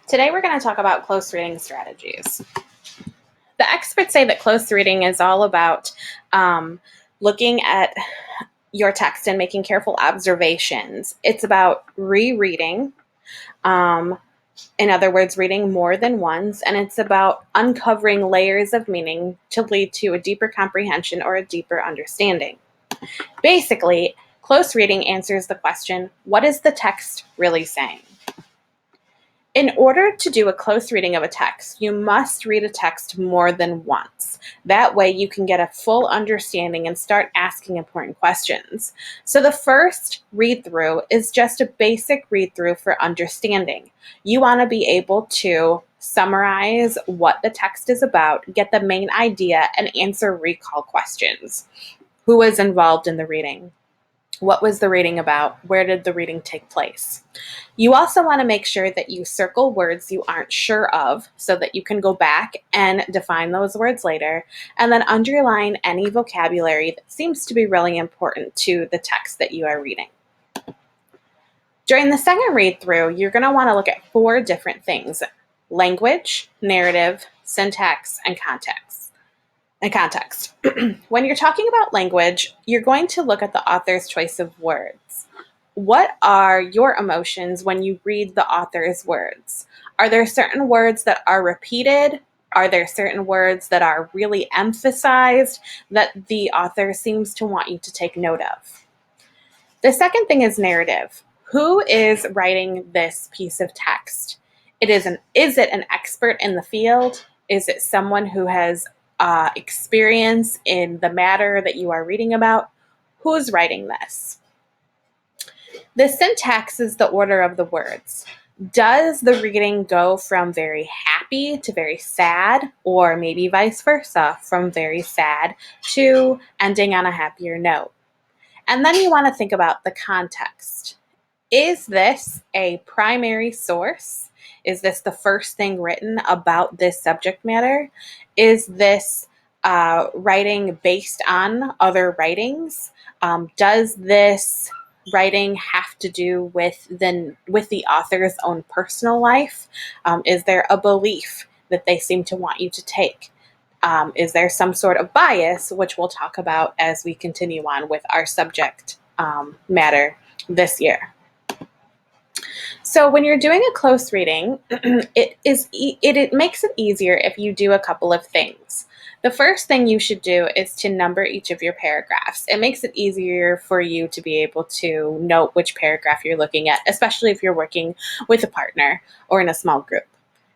Today we're going to talk about close reading strategies. The experts say that close reading is all about looking at your text and making careful observations. It's about rereading, in other words, reading more than once, and it's about uncovering layers of meaning to lead to a deeper comprehension or a deeper understanding. Basically, close reading answers the question, what is the text really saying? In order to do a close reading of a text, you must read a text more than once. That way you can get a full understanding and start asking important questions. So the first read through is just a basic read through for understanding. You want to be able to summarize what the text is about, get the main idea, and answer recall questions. Who was involved in the reading? What was the reading about? Where did the reading take place? You also want to make sure that you circle words you aren't sure of so that you can go back and define those words later, and then underline any vocabulary that seems to be really important to the text that you are reading. During the second read through, you're going to want to look at 4 different things: language, narrative, syntax, and context. When you're talking about language, you're going to look at the author's choice of words. What are your emotions when you read the author's words? Are there certain words that are repeated? Are there certain words that are really emphasized that the author seems to want you to take note of? The second thing is narrative. Who is writing this piece of text? Is it an expert in the field? Is it someone who has experience in the matter that you are reading about? Who's writing this? The syntax is the order of the words. Does the reading go from very happy to very sad, or maybe vice versa, from very sad to ending on a happier note? And then you want to think about the context. Is this a primary source? Is this the first thing written about this subject matter? Is this writing based on other writings? Does this writing have to do with the author's own personal life? Is there a belief that they seem to want you to take? Is there some sort of bias, which we'll talk about as we continue on with our subject matter this year? So when you're doing a close reading, it makes it easier if you do a couple of things. The first thing you should do is to number each of your paragraphs. It makes it easier for you to be able to note which paragraph you're looking at, especially if you're working with a partner or in a small group.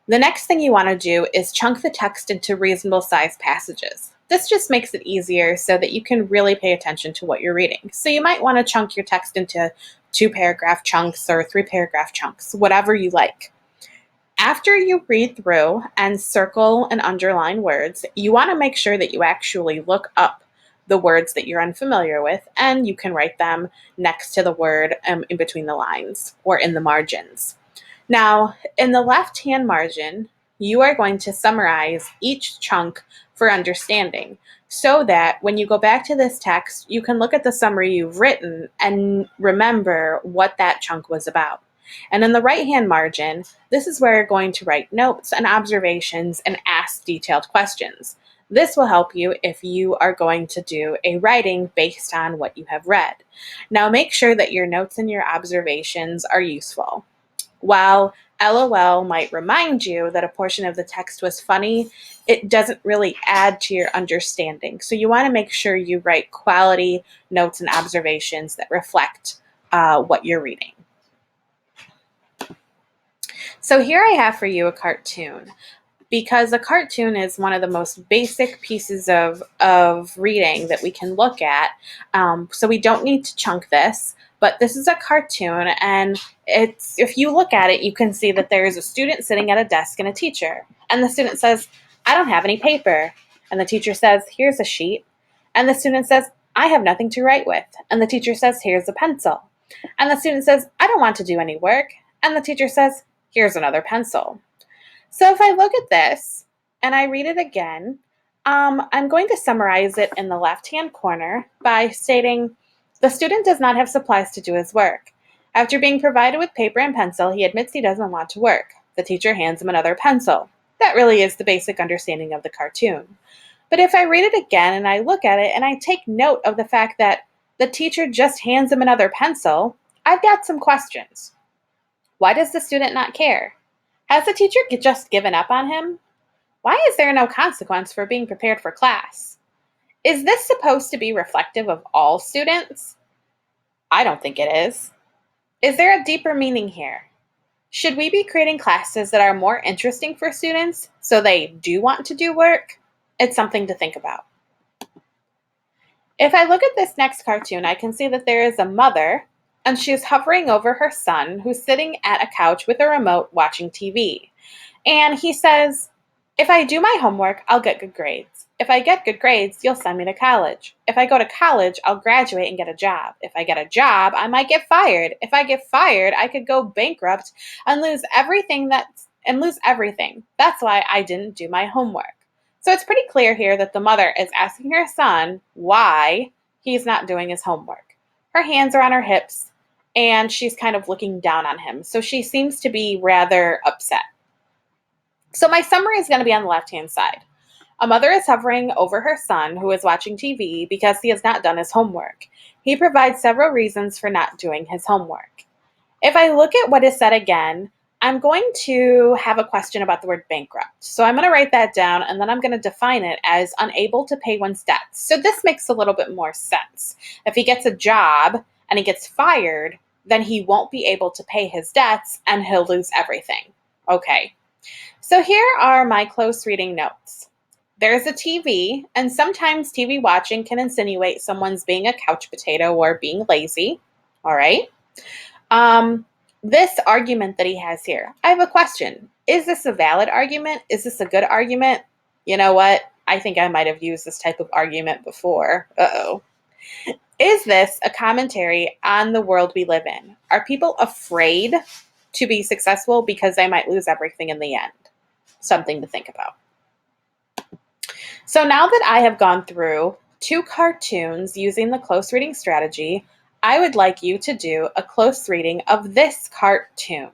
The next thing you want to do is chunk the text into reasonable sized passages. This just makes it easier so that you can really pay attention to what you're reading. So you might want to chunk your text into 2-paragraph chunks or 3-paragraph chunks, whatever you like. After you read through and circle and underline words, you want to make sure that you actually look up the words that you're unfamiliar with, and you can write them next to the word in between the lines or in the margins. Now, in the left-hand margin, you are going to summarize each chunk for understanding so that when you go back to this text, you can look at the summary you've written and remember what that chunk was about. And in the right-hand margin, this is where you're going to write notes and observations and ask detailed questions. This will help you if you are going to do a writing based on what you have read. Now, make sure that your notes and your observations are useful. While LOL might remind you that a portion of the text was funny, it doesn't really add to your understanding. So you want to make sure you write quality notes and observations that reflect what you're reading. So here I have for you a cartoon, because a cartoon is one of the most basic pieces of reading that we can look at. So we don't need to chunk this, but this is a cartoon, and if you look at it, you can see that there is a student sitting at a desk and a teacher. And the student says, "I don't have any paper." And the teacher says, "Here's a sheet." And the student says, "I have nothing to write with." And the teacher says, "Here's a pencil." And the student says, "I don't want to do any work." And the teacher says, "Here's another pencil." So if I look at this and I read it again, I'm going to summarize it in the left-hand corner by stating, the student does not have supplies to do his work. After being provided with paper and pencil, he admits he doesn't want to work. The teacher hands him another pencil. That really is the basic understanding of the cartoon. But if I read it again and I look at it and I take note of the fact that the teacher just hands him another pencil, I've got some questions. Why does the student not care? Has the teacher just given up on him? Why is there no consequence for being prepared for class? Is this supposed to be reflective of all students? I don't think it is. Is there a deeper meaning here? Should we be creating classes that are more interesting for students so they do want to do work? It's something to think about. If I look at this next cartoon, I can see that there is a mother and she's hovering over her son who's sitting at a couch with a remote watching TV. And he says, "If I do my homework, I'll get good grades. If I get good grades, you'll send me to college. If I go to college, I'll graduate and get a job. If I get a job, I might get fired. If I get fired, I could go bankrupt and lose everything. That's why I didn't do my homework." So it's pretty clear here that the mother is asking her son why he's not doing his homework. Her hands are on her hips and she's kind of looking down on him. So she seems to be rather upset. So my summary is going to be on the left-hand side. A mother is hovering over her son who is watching TV because he has not done his homework. He provides several reasons for not doing his homework. If I look at what is said again, I'm going to have a question about the word bankrupt. So I'm going to write that down and then I'm going to define it as unable to pay one's debts. So this makes a little bit more sense. If he gets a job and he gets fired, then he won't be able to pay his debts and he'll lose everything. Okay. So here are my close reading notes. There's a TV, and sometimes TV watching can insinuate someone's being a couch potato or being lazy. All right. This argument that he has here, I have a question. Is this a valid argument? Is this a good argument? You know what? I think I might have used this type of argument before. Uh-oh. Is this a commentary on the world we live in? Are people afraid to be successful because they might lose everything in the end? Something to think about. So now that I have gone through 2 cartoons using the close reading strategy, I would like you to do a close reading of this cartoon.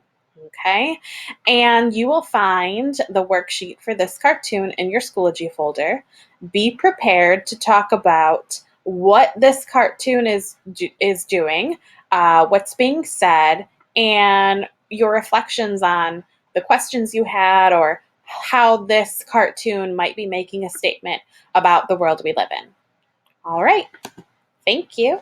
Okay? And you will find the worksheet for this cartoon in your Schoology folder. Be prepared to talk about what this cartoon is doing, what's being said, and your reflections on the questions you had or how this cartoon might be making a statement about the world we live in. All right. Thank you.